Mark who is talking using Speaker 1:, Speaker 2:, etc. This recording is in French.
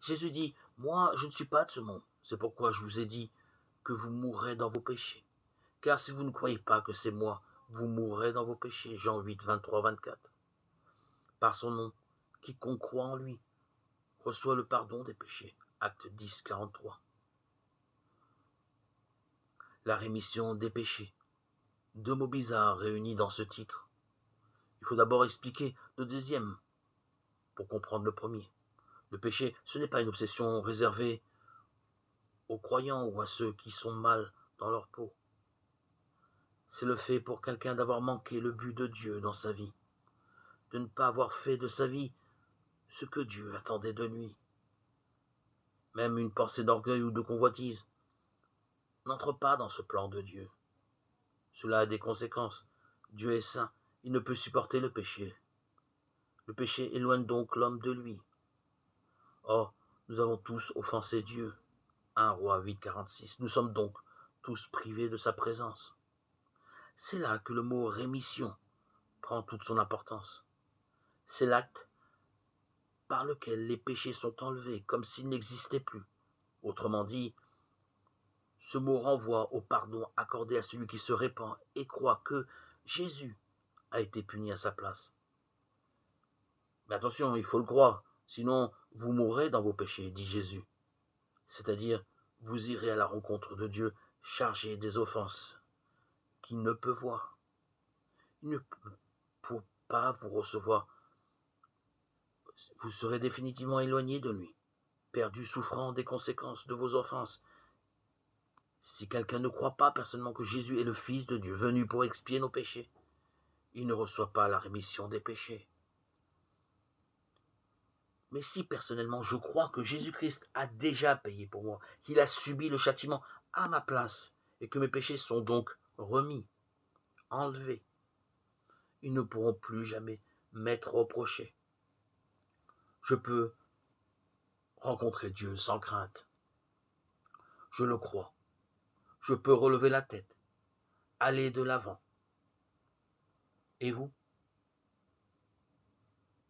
Speaker 1: Jésus dit, moi, je ne suis pas de ce monde. C'est pourquoi je vous ai dit que vous mourrez dans vos péchés. Car si vous ne croyez pas que c'est moi, vous mourrez dans vos péchés. Jean 8, 23, 24. Par son nom, quiconque croit en lui reçoit le pardon des péchés. Acte 10, 43. La rémission des péchés. Deux mots bizarres réunis dans ce titre. Il faut d'abord expliquer le deuxième pour comprendre le premier. Le péché, ce n'est pas une obsession réservée aux croyants ou à ceux qui sont mal dans leur peau. C'est le fait pour quelqu'un d'avoir manqué le but de Dieu dans sa vie, de ne pas avoir fait de sa vie ce que Dieu attendait de lui. Même une pensée d'orgueil ou de convoitise n'entre pas dans ce plan de Dieu. Cela a des conséquences. Dieu est saint, il ne peut supporter le péché. Le péché éloigne donc l'homme de lui. Or, nous avons tous offensé Dieu. 1 Roi 8, 46. Nous sommes donc tous privés de sa présence. C'est là que le mot rémission prend toute son importance. C'est l'acte par lequel les péchés sont enlevés, comme s'ils n'existaient plus. Autrement dit, ce mot renvoie au pardon accordé à celui qui se répand et croit que Jésus a été puni à sa place. Mais attention, il faut le croire, sinon vous mourrez dans vos péchés, dit Jésus. C'est-à-dire, vous irez à la rencontre de Dieu chargé des offenses qu'il ne peut voir. Il ne peut pas vous recevoir. Vous serez définitivement éloigné de lui, perdu souffrant des conséquences de vos offenses. Si quelqu'un ne croit pas personnellement que Jésus est le Fils de Dieu, venu pour expier nos péchés, il ne reçoit pas la rémission des péchés. Mais si personnellement je crois que Jésus-Christ a déjà payé pour moi, qu'il a subi le châtiment à ma place, et que mes péchés sont donc remis, enlevés, ils ne pourront plus jamais m'être reprochés. Je peux rencontrer Dieu sans crainte. Je le crois. Je peux relever la tête, aller de l'avant. Et vous ?